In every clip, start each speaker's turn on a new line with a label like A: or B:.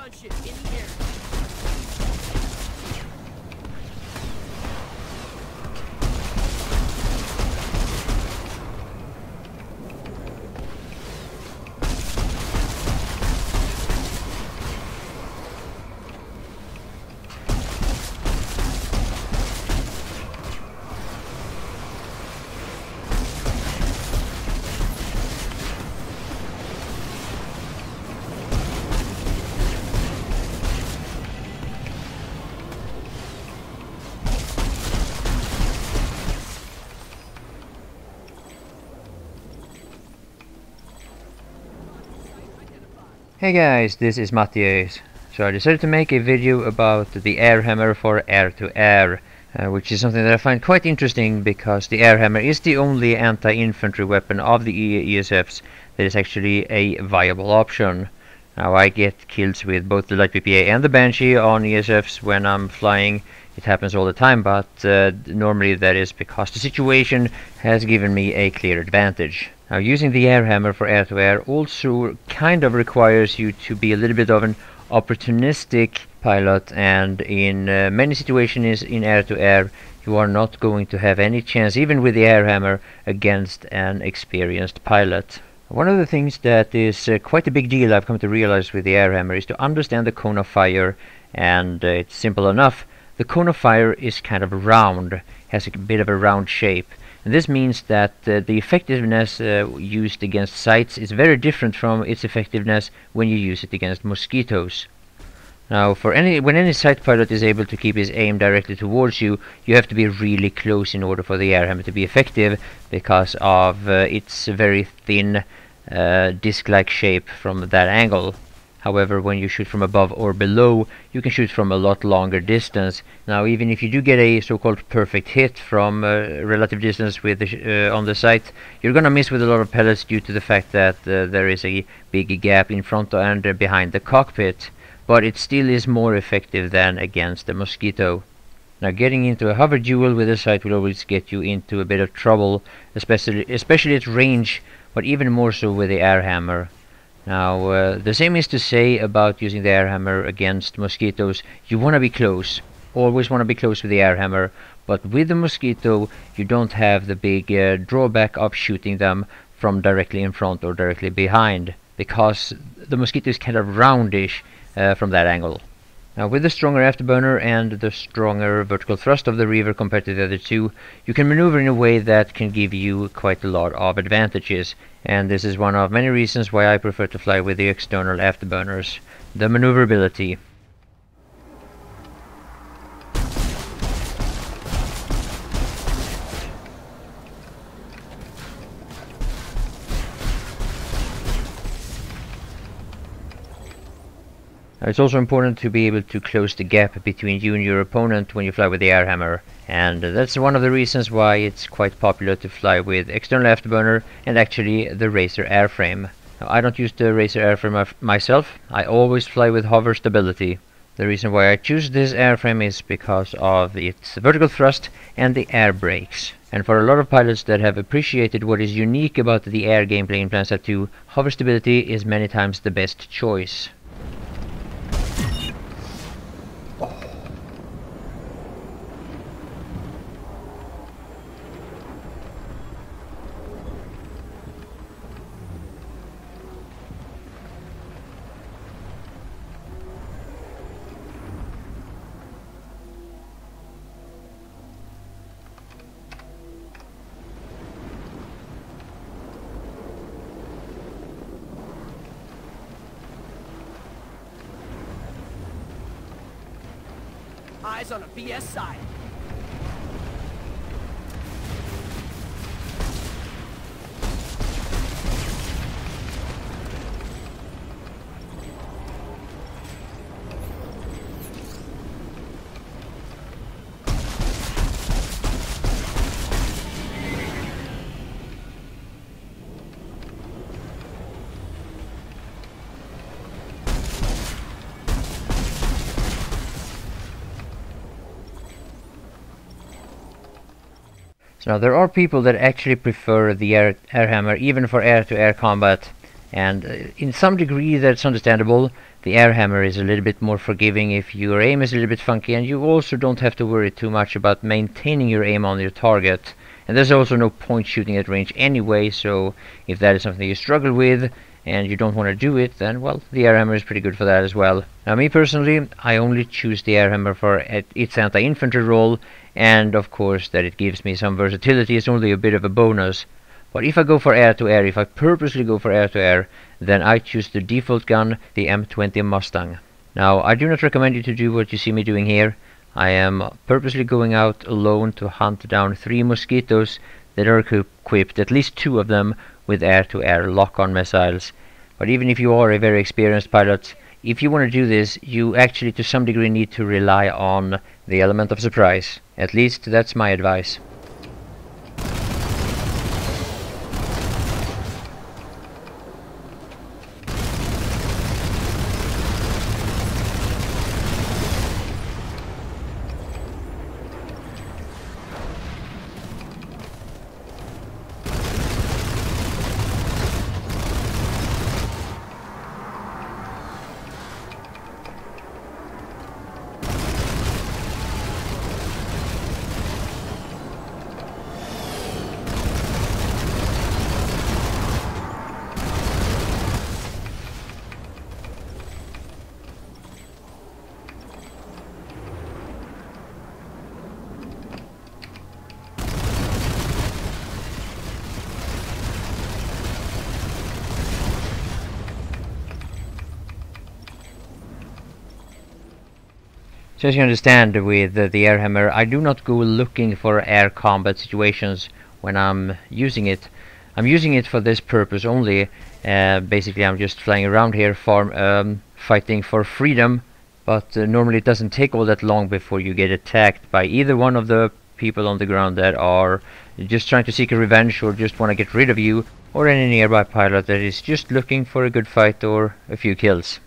A: gunship in the air.
B: Hey guys, this is MattiAce. So I decided to make a video about the air hammer for air-to-air, which is something that I find quite interesting because the air hammer is the only anti-infantry weapon of the ESFs that is actually a viable option. Now I get kills with both the light PPA and the Banshee on ESFs when I'm flying. It happens all the time, but normally that is because the situation has given me a clear advantage. Now using the air hammer for air-to-air also kind of requires you to be a little bit of an opportunistic pilot, and in many situations in air-to-air you are not going to have any chance, even with the air hammer, against an experienced pilot. One of the things that is quite a big deal I've come to realize with the air hammer is to understand the cone of fire, and it's simple enough. The cone of fire is kind of round, has a bit of a round shape. And this means that the effectiveness used against sights is very different from its effectiveness when you use it against mosquitoes. Now, when any sight pilot is able to keep his aim directly towards you, you have to be really close in order for the air hammer to be effective because of its very thin disc-like shape from that angle. However, when you shoot from above or below, you can shoot from a lot longer distance. Now, even if you do get a so-called perfect hit from relative distance with on the sight, you're gonna miss with a lot of pellets due to the fact that there is a big gap in front and behind the cockpit. But it still is more effective than against the mosquito. Now, getting into a hover duel with a sight will always get you into a bit of trouble, especially at range, but even more so with the air hammer. Now, the same is to say about using the air hammer against mosquitoes. You want to be close, always want to be close with the air hammer, but with the mosquito you don't have the big drawback of shooting them from directly in front or directly behind, because the mosquito is kind of roundish from that angle. Now, with the stronger afterburner and the stronger vertical thrust of the Reaver compared to the other two, you can maneuver in a way that can give you quite a lot of advantages, and this is one of many reasons why I prefer to fly with the external afterburners: the maneuverability. It's also important to be able to close the gap between you and your opponent when you fly with the air hammer, and that's one of the reasons why it's quite popular to fly with external afterburner and actually the Racer airframe. Now, I don't use the Racer airframe myself. I always fly with hover stability. The reason why I choose this airframe is because of its vertical thrust and the air brakes. And for a lot of pilots that have appreciated what is unique about the air gameplay in Planetside 2, hover stability is many times the best choice.
A: Eyes on a BS side.
B: So now there are people that actually prefer the air hammer even for air-to-air combat, And in some degree that's understandable. The air hammer is a little bit more forgiving if your aim is a little bit funky, and you also don't have to worry too much about maintaining your aim on your target. And there's also no point shooting at range anyway, so if that is something you struggle with and you don't want to do it, then well, the air hammer is pretty good for that as well. Now me personally, I only choose the air hammer for its anti-infantry role, and of course that it gives me some versatility is only a bit of a bonus. But if I go for air-to-air, if I purposely go for air-to-air, then I choose the default gun, the M30 Mustang. Now, I do not recommend you to do what you see me doing here. I am purposely going out alone to hunt down 3 mosquitoes that are equipped, at least 2 of them, with air-to-air lock-on missiles. But even if you are a very experienced pilot, if you want to do this, you actually to some degree need to rely on the element of surprise. At least that's my advice. So as you understand, with the air hammer, I do not go looking for air combat situations when I'm using it. I'm using it for this purpose only. Basically, I'm just flying around here fighting for freedom, but normally it doesn't take all that long before you get attacked by either one of the people on the ground that are just trying to seek a revenge or just want to get rid of you, or any nearby pilot that is just looking for a good fight or a few kills.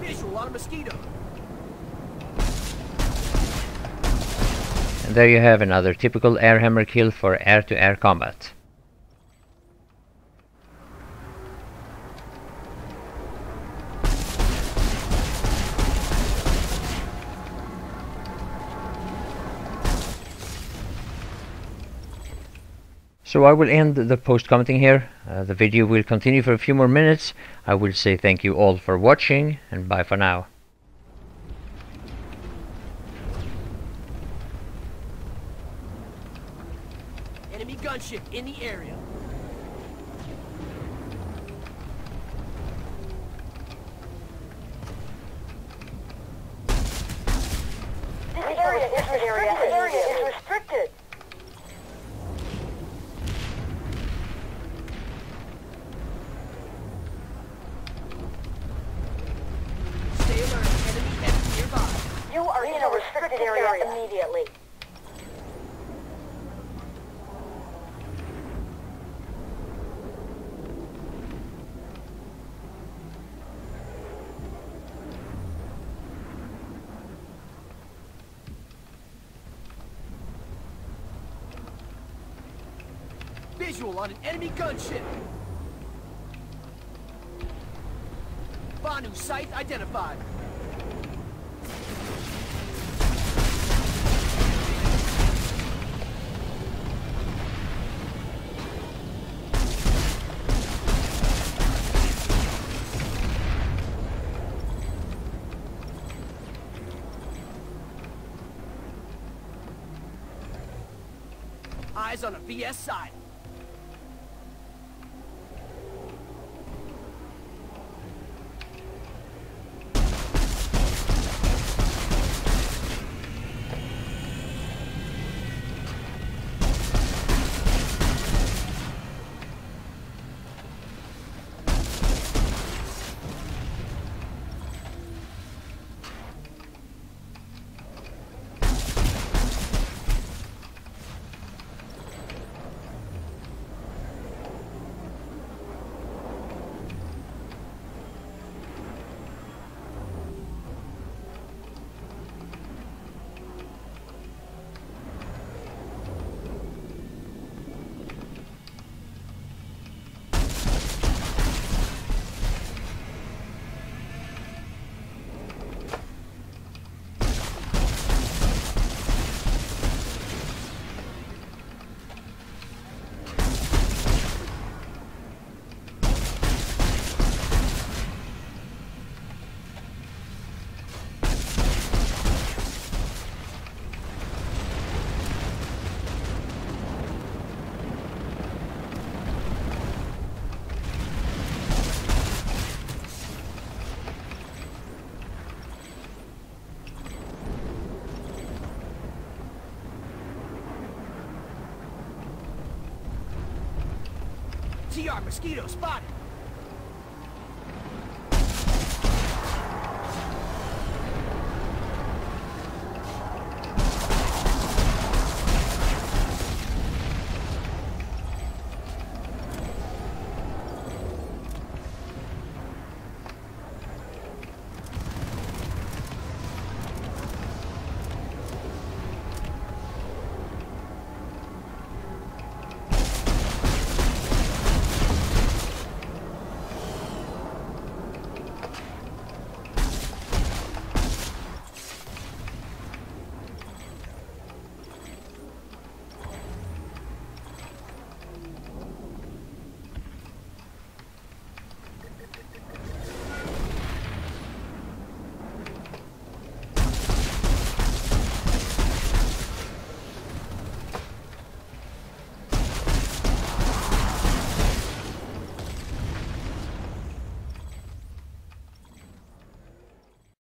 A: Visual on a mosquito.
B: And there you have another typical air hammer kill for air-to-air combat. So I will end the post commenting here. The video will continue for a few more minutes. I will say thank you all for watching, and bye for now.
A: Enemy gunship in the area.
C: This area is restricted.
A: Stay alert. Enemy nearby.
C: You are in a restricted area immediately.
A: Visual on an enemy gunship. Banu site identified. Eyes on a VS side. DR mosquito spotted.